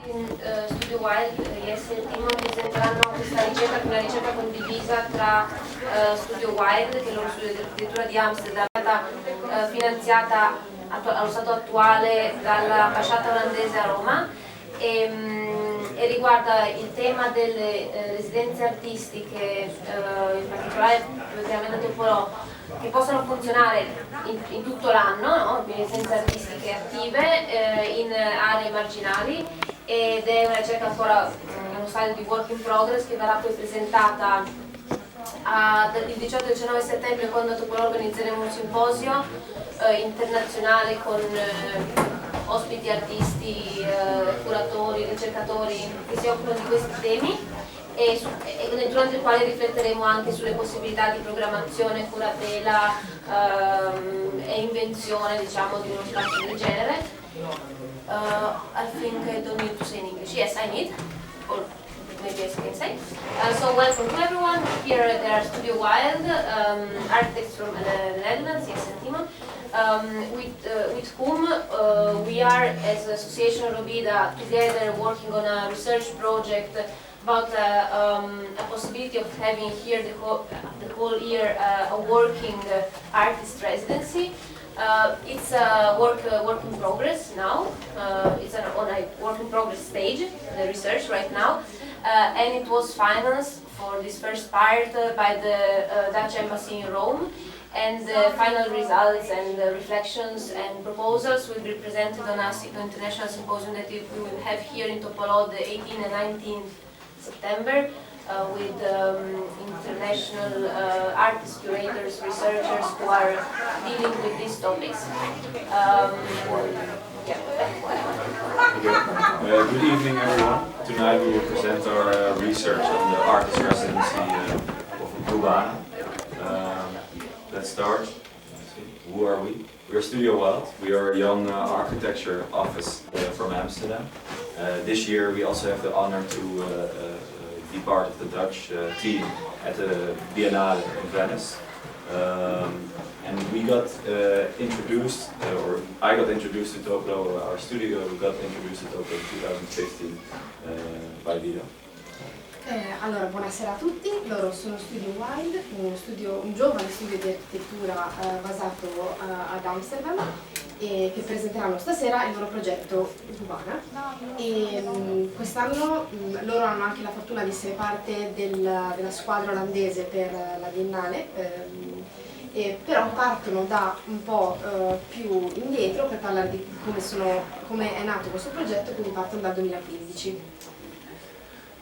Studio Wild, Jesse e Timo presenteranno questa ricerca, che è una ricerca condivisa tra Studio Wild, che è il loro studio di architettura di Amsterdam, è stata finanziata allo stato attuale dall'ambasciata olandese a Roma e riguarda il tema delle residenze artistiche, in particolare a Topolò, che possono funzionare in tutto l'anno, no? Quindi residenze artistiche attive in aree marginali, ed è una ricerca ancora in uno stadio di work in progress, che verrà poi presentata il 18 e 19 settembre, quando a Topolò organizzeremo un simposio internazionale con ospiti, artisti, curatori, ricercatori che si occupano di questi temi, e durante il quale rifletteremo anche sulle possibilità di programmazione, curatela e invenzione, diciamo, di uno spazio del genere. I think I don't need to say in English. Yes, I need. Or maybe I can say. So welcome to everyone. Here there are Studio Wild, architects from the Netherlands, yes, and Timon, with whom we are, as Association Rovida, together working on a research project about a possibility of having here the whole year a working artist residency. It's a work in progress now. It's on a work in progress stage, the research right now, and it was financed for this first part by the Dutch Embassy in Rome. And the final results and reflections and proposals will be presented on a international symposium that we will have here in Topolò the 18th and 19th September. With international artists, curators, researchers who are dealing with these topics. Good evening, everyone. Tonight we will present our research on the artist residency of Gubana. Let's start. Who are we? We are Studio Wild. We are a young architecture office from Amsterdam. This year we also have the honor to be part of the Dutch team at the Biennale in Venice. And we got introduced, or I got introduced to Topolò, our studio got introduced to Topolò in 2015 by Lido. Allora, buonasera a tutti, loro sono Studio Wild, un giovane studio di architettura basato ad Amsterdam, e che presenteranno stasera il loro progetto Gubana. E quest'anno loro hanno anche la fortuna di essere parte della squadra olandese per la Biennale, però partono da un po' più indietro per parlare di come è nato questo progetto, quindi partono dal 2015.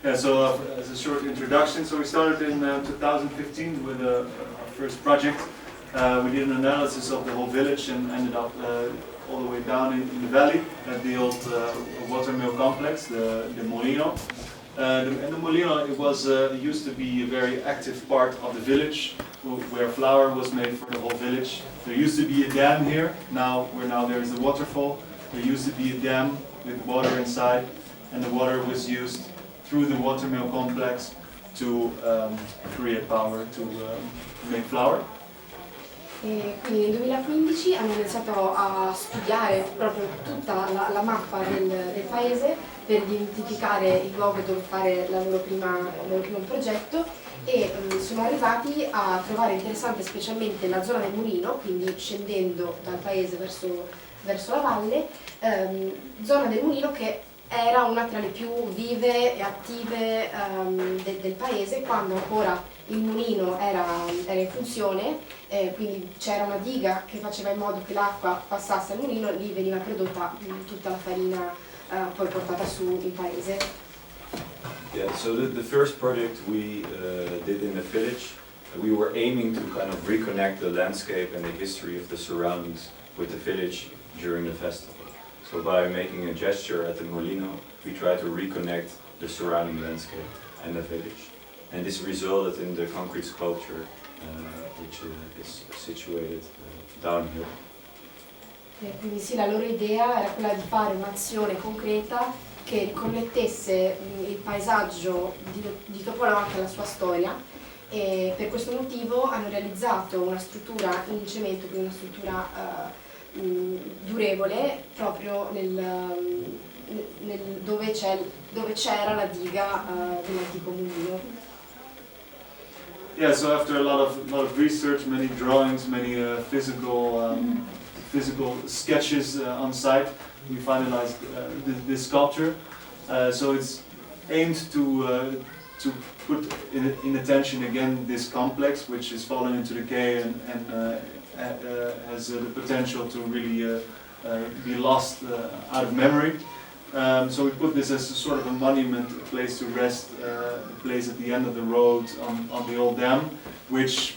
Yeah, so as a short introduction, so we started in 2015 with our first project. We did an analysis of the whole village and ended up all the way down in the valley at the old watermill complex, the Molino. And the Molino, it used to be a very active part of the village, where flour was made for the whole village. There used to be a dam here. Now there is a waterfall. There used to be a dam with water inside, and the water was used through the watermill complex to create power, to make flour. E quindi nel 2015 hanno iniziato a studiare proprio tutta la mappa del paese per identificare il luogo dove fare il loro primo progetto, e sono arrivati a trovare interessante specialmente la zona del mulino, quindi scendendo dal paese verso la valle, zona del mulino che era una tra le più vive e attive del paese, quando ancora il mulino era in funzione, quindi c'era una diga che faceva in modo che l'acqua passasse al mulino, lì veniva prodotta tutta la farina poi portata su in paese. Yeah, so the first project we did in the village, we were aiming to kind of reconnect the landscape and the history of the surroundings with the village during the festival. So by making a gesture at the Molino, we try to reconnect the surrounding landscape and the village. And this resulted in the concrete sculpture, which is situated downhill. Quindi sì, la loro idea era quella di fare un'azione concreta che riconnettesse il paesaggio di Topolò anche alla sua storia, e per questo motivo hanno realizzato una struttura in cemento, quindi una struttura durevole, proprio dove c'era la diga dell'antico mulino. Yeah, so after a lot of research, many drawings, many physical sketches on site, we finalized this sculpture. So it's aimed to put in attention again this complex, which is falling into decay and has the potential to really be lost out of memory. So we put this as a sort of a monument, a place to rest, a place at the end of the road on the old dam, which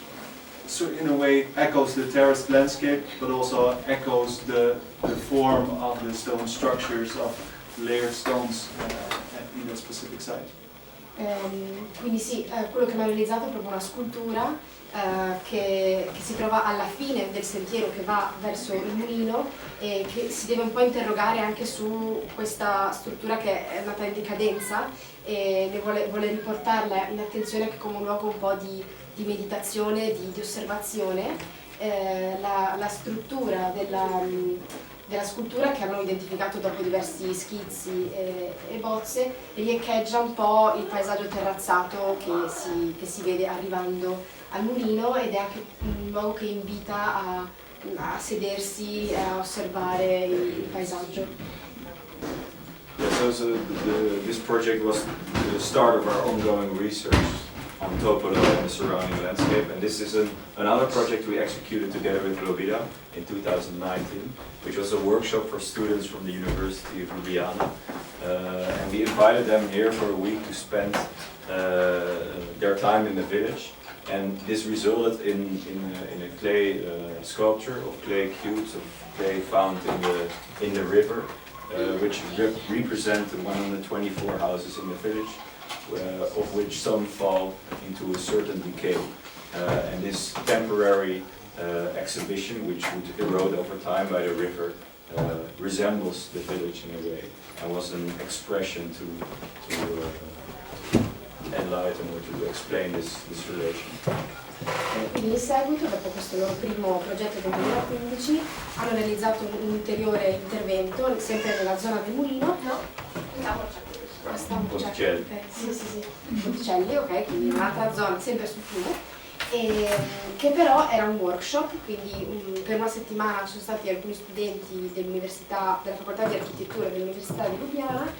in a way echoes the terraced landscape, but also echoes the form of the stone structures of layered stones in that specific site. Quindi sì, quello che abbiamo realizzato è proprio una scultura che si trova alla fine del sentiero che va verso il mulino e che si deve un po' interrogare anche su questa struttura che è andata in decadenza e vuole riportarla in attenzione anche come un luogo un po' di meditazione, di osservazione. La struttura della scultura che abbiamo identificato dopo diversi schizzi e bozze riecheggia un po' il paesaggio terrazzato che si vede arrivando al mulino ed è anche un luogo che invita a sedersi e a osservare il paesaggio. Yeah, so this project was the start of our ongoing research on Topolò and the surrounding landscape, and this is another project we executed together with Gubana in 2019, which was a workshop for students from the University of Ljubljana, and we invited them here for a week to spend their time in the village, and this resulted in a clay sculpture of clay cubes of clay found in the river, which represent the 124 houses in the village, of which some fall into a certain decay. And this temporary exhibition, which would erode over time by the river, resembles the village in a way, and was an expression to enlighten or to explain this relation. Quindi in seguito, dopo questo loro primo progetto del 2015, hanno realizzato un ulteriore intervento, sempre nella zona del mulino. Postaja. Sì, Postaja, ok, quindi un'altra zona, sempre sul fiume, che però era un workshop, quindi per una settimana ci sono stati alcuni studenti della facoltà di architettura dell'Università di Ljubljana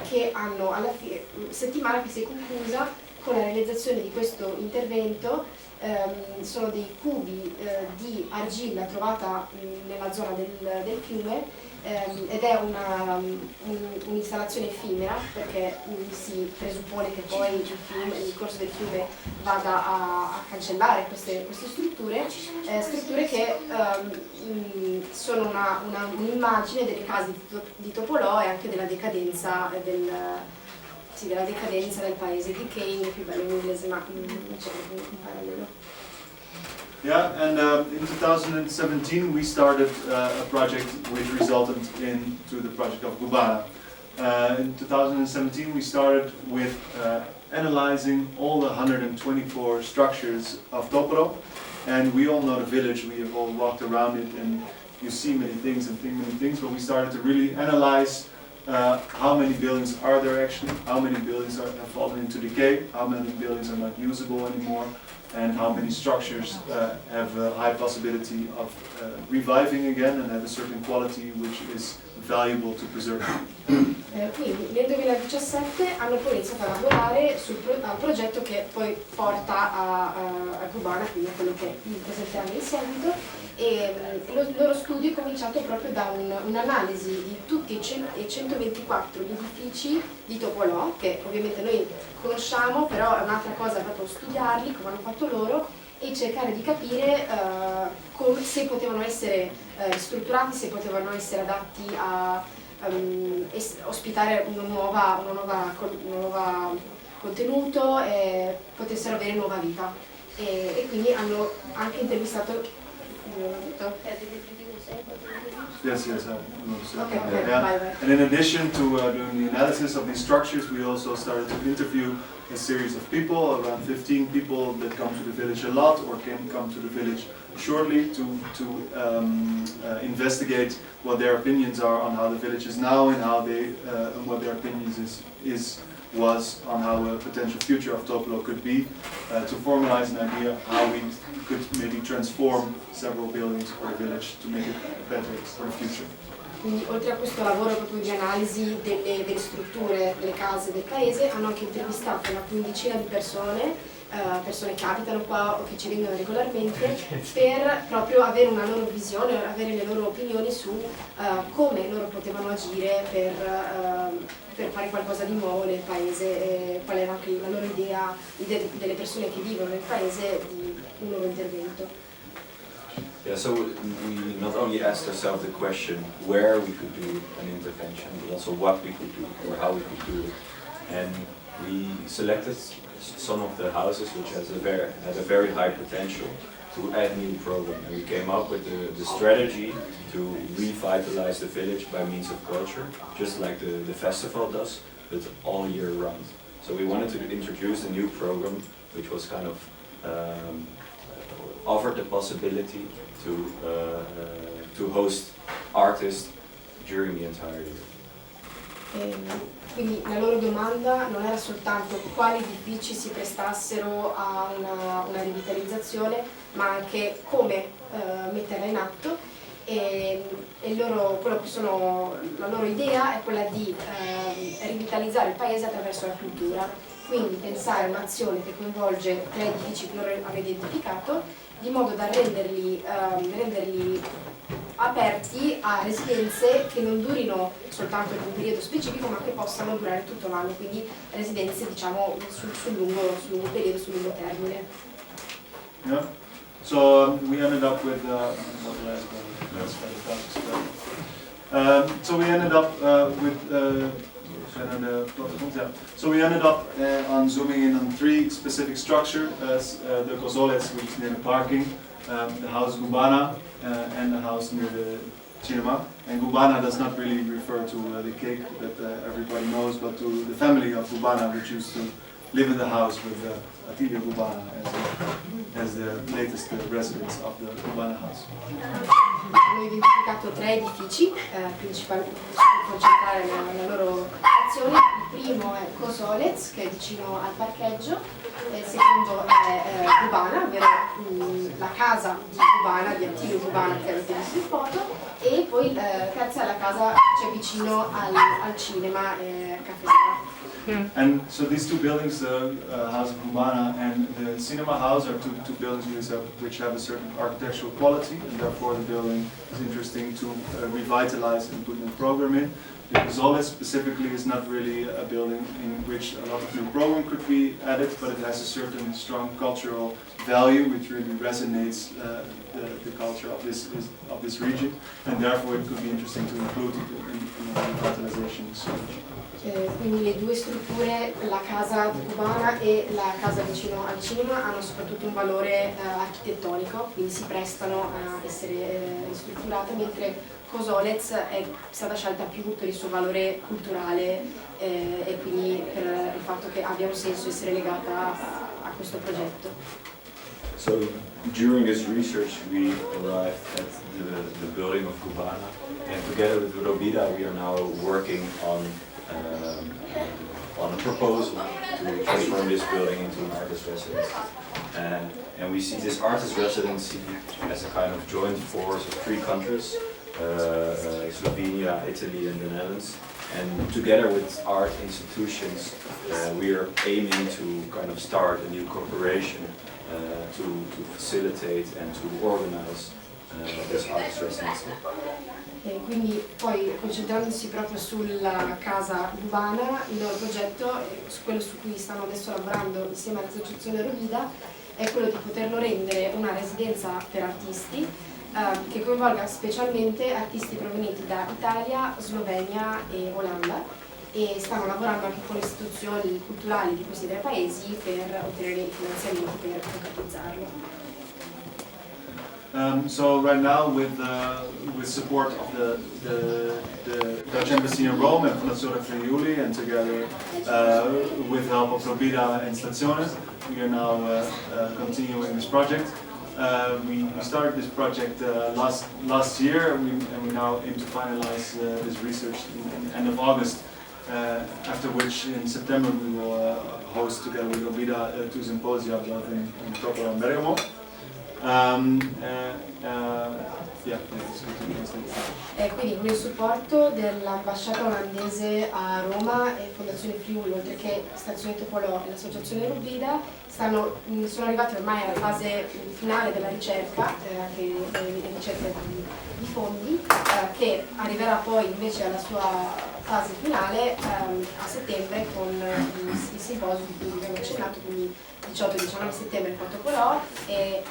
che hanno alla fine, settimana che si è conclusa con la realizzazione di questo intervento. Sono dei cubi di argilla trovata nella zona del fiume ed è un'installazione effimera perché si presuppone che poi il corso del fiume vada a cancellare queste strutture che sono un'immagine delle case di Topolò e anche della decadenza del paese. Decaying è più bello in inglese, ma non c'è un parallelo. Yeah, and in 2017 we started a project which resulted into the project of Gubana. In 2017 we started with analyzing all the 124 structures of Topolò, and we all know the village, we have all walked around it and you see many things and think many things, but we started to really analyze how many buildings are there actually, how many buildings have fallen into decay, how many buildings are not usable anymore, and how many structures have a high possibility of reviving again and have a certain quality which is valuable to preserve. Quindi nel 2017 hanno poi iniziato a lavorare al progetto che poi porta a Gubana, quindi a quello che vi presenteranno in seguito, e il loro studio è cominciato proprio da un'analisi di tutti i 124 gli edifici di Topolò, che ovviamente noi conosciamo, però è un'altra cosa proprio studiarli, come hanno fatto loro, e cercare di capire se potevano essere ristrutturati, se potevano essere adatti a ospitare un nuovo contenuto e potessero avere nuova vita. E quindi hanno anche intervistato Yes, yes, I noticed that. Okay, okay, Yeah. bye. And in addition to doing the analysis of these structures, we also started to interview a series of people, around 15 people that come to the village a lot or can come to the village shortly to investigate what their opinions are on how the village is now and how they and what their opinions was on how a potential future of Topolò could be, to formalize an idea how we could maybe transform several buildings for the village to make it better for the future. Quindi oltre a questo lavoro proprio di analisi delle strutture, delle case del paese, hanno anche intervistato una quindicina di persone che abitano qua o che ci vengono regolarmente, per proprio avere una loro visione, avere le loro opinioni su come loro potevano agire per fare qualcosa di nuovo nel paese, e qual era anche la loro idea delle persone che vivono nel paese di un nuovo intervento. Yeah, so we not only asked ourselves the question where we could do an intervention, but also what we could do or how we could do it. And we selected some of the houses which had a very high potential to add new program. And we came up with the strategy to revitalize the village by means of culture, just like the festival does, but all year round. So we wanted to introduce a new program which was kind of offered the possibility to host artists during the entire year. Quindi la loro domanda non era soltanto quali edifici si prestassero a una rivitalizzazione, ma anche come metterla in atto, e la loro idea è quella di rivitalizzare il paese attraverso la cultura. Quindi pensare a un'azione che coinvolge 3 edifici che loro hanno identificato, di modo da renderli aperti a residenze che non durino soltanto in un periodo specifico, ma che possano durare tutto l'anno, quindi residenze diciamo sul lungo periodo, sul lungo termine. Yeah. So we ended up with So we ended up on zooming in on 3 specific structures: the Kozolec, which is near the parking, the house Gubana, and the house near the cinema. And Gubana does not really refer to the cake that everybody knows, but to the family of Gubana, which used to live in the house with Attilio Gubana as the latest residents of the Gubana house. Hanno identificato 3 edifici principalmente per concentrare la loro azione. Il primo è Kozolec, che è vicino al parcheggio, il secondo è Gubana, ovvero la casa di Gubana, di Attilio Gubana, che avete visto in foto, e poi la terza è la casa che c'è vicino al cinema e Caffè Sera. And so these 2 buildings, the house of Gubana and the cinema house, are two buildings which have a certain architectural quality, and therefore the building is interesting to revitalize and put new program in. The Kozolec specifically is not really a building in which a lot of new program could be added, but it has a certain strong cultural value which really resonates the culture of this region, and therefore it could be interesting to include it in the revitalization strategy. Quindi le 2 strutture, la casa di Gubana e la casa vicino al cinema, hanno soprattutto un valore architettonico, quindi si prestano a essere ristrutturate, mentre Kozolec è stata scelta più per il suo valore culturale e quindi per il fatto che abbia un senso essere legata a questo progetto. So during this research we arrived at the building of Gubana, and together with Robida we are now working on a proposal to transform this building into an artist residency. And we see this artist residency as a kind of joint force of 3 countries, Slovenia, Italy and the Netherlands. And together with art institutions we are aiming to kind of start a new cooperation to facilitate and to organize this artist residency. E quindi poi concentrandosi proprio sulla casa Gubana, il loro progetto, su quello su cui stanno adesso lavorando insieme all'associazione Robida, è quello di poterlo rendere una residenza per artisti che coinvolga specialmente artisti provenienti da Italia, Slovenia e Olanda, e stanno lavorando anche con le istituzioni culturali di questi 3 paesi per ottenere i finanziamenti per concretizzarlo. So right now, with support of the Dutch Embassy in Rome and Stazione Friuli, and together with help of Robida and Stazione, we are now continuing this project. We started this project last year, and we now aim to finalize this research in end of August. After which, in September, we will host together with Gubana 2 symposia both in Topolò and Bergamo. Quindi con il supporto dell'ambasciata olandese a Roma e Fondazione Friuli, oltre che Stazione Topolò e l'associazione Rubida, sono arrivati ormai alla fase finale della ricerca, ricerca di fondi, che arriverà poi invece alla sua fase finale a settembre con il simposio di cui abbiamo accennato, quindi 18-19 settembre a Topolò e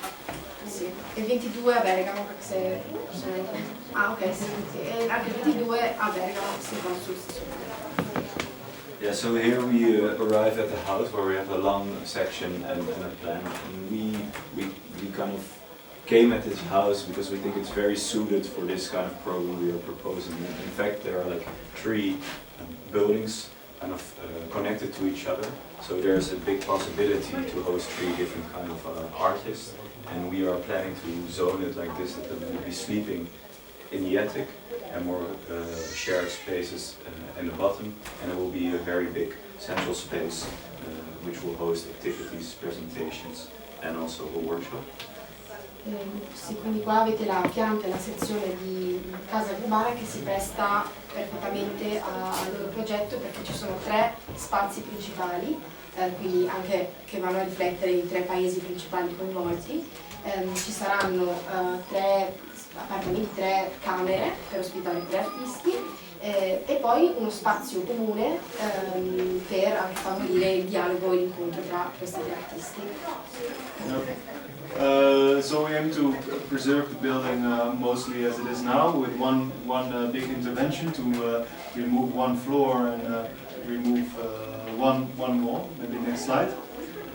22 a Bergamo, se e anche 22 a Bergamo, simposio sul stesso. Yeah, so here we arrive at the house where we have a long section and a plan. And we kind of came at this house because we think it's very suited for this kind of program we are proposing. And in fact, there are like 3 buildings kind of connected to each other. So there's a big possibility to host 3 different kind of artists. And we are planning to zone it like this, that they will be sleeping in the attic and more shared spaces in the bottom. And it will be a very big central space which will host activities, presentations and also a workshop. Sì, quindi qua avete la pianta e la sezione di casa Gubana che si presta perfettamente al loro progetto, perché ci sono 3 spazi principali, quindi anche che vanno a riflettere i 3 paesi principali coinvolti. Ci saranno 3 appartamenti, 3 camere per ospitare 3 artisti e poi uno spazio comune per anche favorire il dialogo e l'incontro tra questi 3 artisti. So we aim to preserve the building mostly as it is now, with one big intervention to remove 1 floor and remove one wall. Maybe next slide.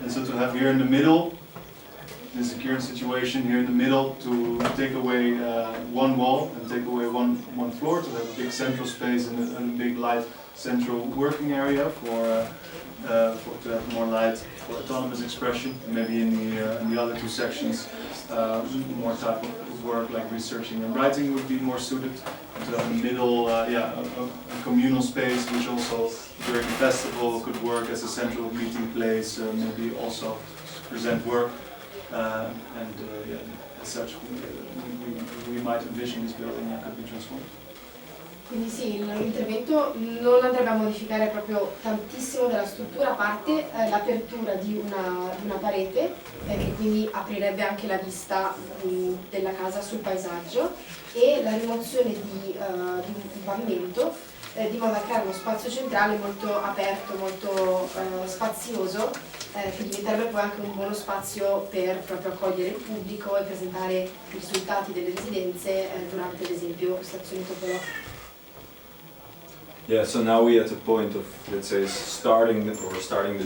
And so to have here in the middle, this is the current situation here in the middle, to take away 1 wall and take away one floor, to have a big central space and a big light central working area to have more light for autonomous expression. Maybe in the other 2 sections, more type of work like researching and writing would be more suited. And to have in the middle, a communal space, which also during the festival could work as a central meeting place, maybe also present work. As such, we might envision this building that could be transformed. Quindi sì, l'intervento non andrebbe a modificare proprio tantissimo della struttura, a parte l'apertura di una parete che quindi aprirebbe anche la vista della casa sul paesaggio, e la rimozione di un pavimento di modo da creare uno spazio centrale molto aperto, molto spazioso, che diventerebbe poi anche un buono spazio per proprio accogliere il pubblico e presentare i risultati delle residenze durante, ad esempio, Stazione Topolò. Yeah, so now we're at the point of, let's say, starting the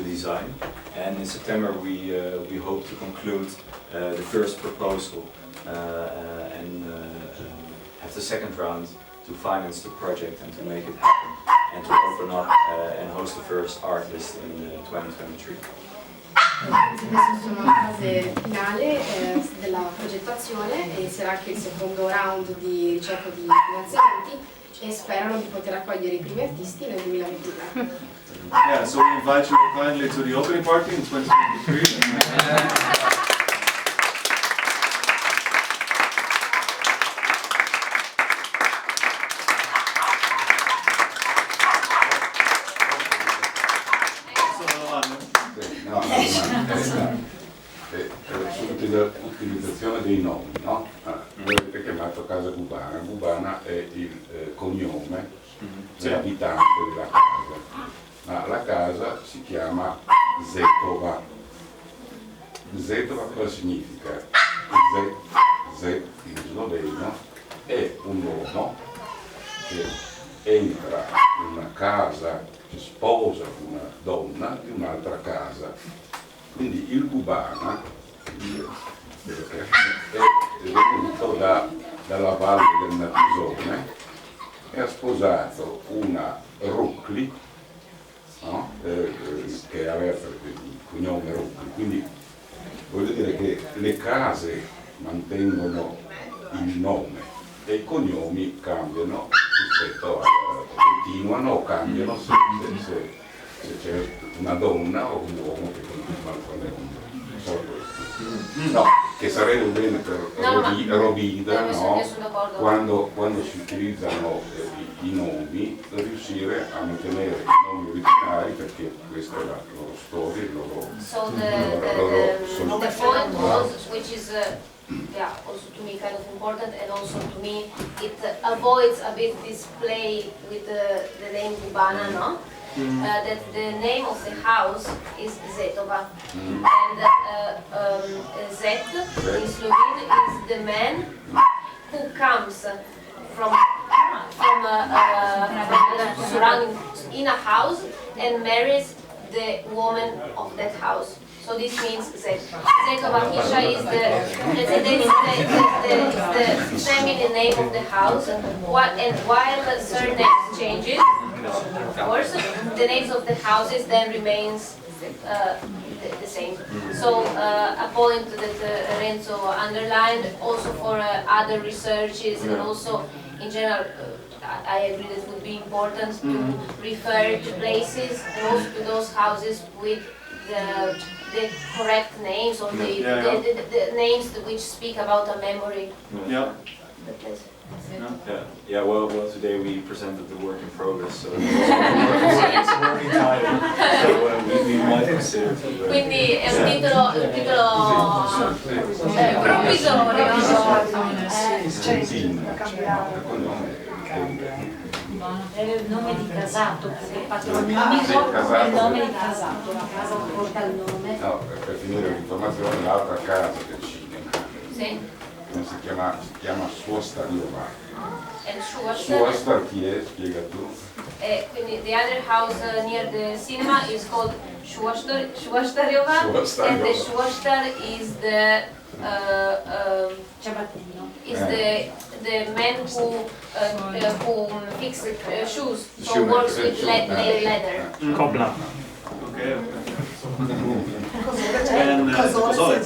design, and in September we hope to conclude the first proposal and have the second round to finance the project and to make it happen and to open up and host the first artist in 2023. Queste sono la fase finale della progettazione e sarà anche il secondo round di ricerca di finanziamenti, e sperano di poter accogliere i primi artisti nel 2023. Yeah, so we invite you kindly to the opening party in 2023. Sull'utilizzazione dei nomi, no? Voi avete chiamato casa Gubana. Gubana è il cognome dell'abitante della casa, ma la casa si chiama Zetova. Zetova cosa significa? Zet in sloveno è un uomo che entra in una casa, che sposa una donna di un'altra casa. Quindi il Gubana è venuto sposato una Rucli, no? Che aveva il cognome Rucli, quindi voglio dire che le case mantengono il nome e i cognomi cambiano rispetto a, continuano o cambiano se c'è una donna o un uomo che continua con le nome. No, che sarebbe bene per Robida, no? Quando si utilizzano i nomi, riuscire a mantenere i nomi originali, perché questa è la loro storia, il loro So the point was, which is yeah, also to me kind of important, and also to me it avoids a bit this play with the name Gubana, no? That the name of the house is Zetova, and Zet in Slovene is the man who comes from surrounding in a house and marries the woman of that house. So this means Zet. Zetova Hisha is the feminine name of the house, and while the surname changes, of course, the names of the houses then remains the same. So a point that Renzo underlined also for other researches, and also in general, I agree that it would be important to refer to places and also to those houses with the correct names, or the names which speak about a memory. Yeah. The place. Yeah. Well, today we presented the work in progress, so it's a working title. So we might consider. Quindi è un titolo provvisorio. È il nome di casato, perché il patronimico è il nome di casato, la casa porta il nome. No, per finire l'informazione, l'altra casa del cinema, Sì. si chiama Postaja. And Schuster. Postaja chi è? Spiega tu. Quindi the other house near the cinema is called Schusterjova, and the Schuster is the Ciabattino. is the man who fixes shoes, so works with leather. Cobla. Okay. And No, Cosole.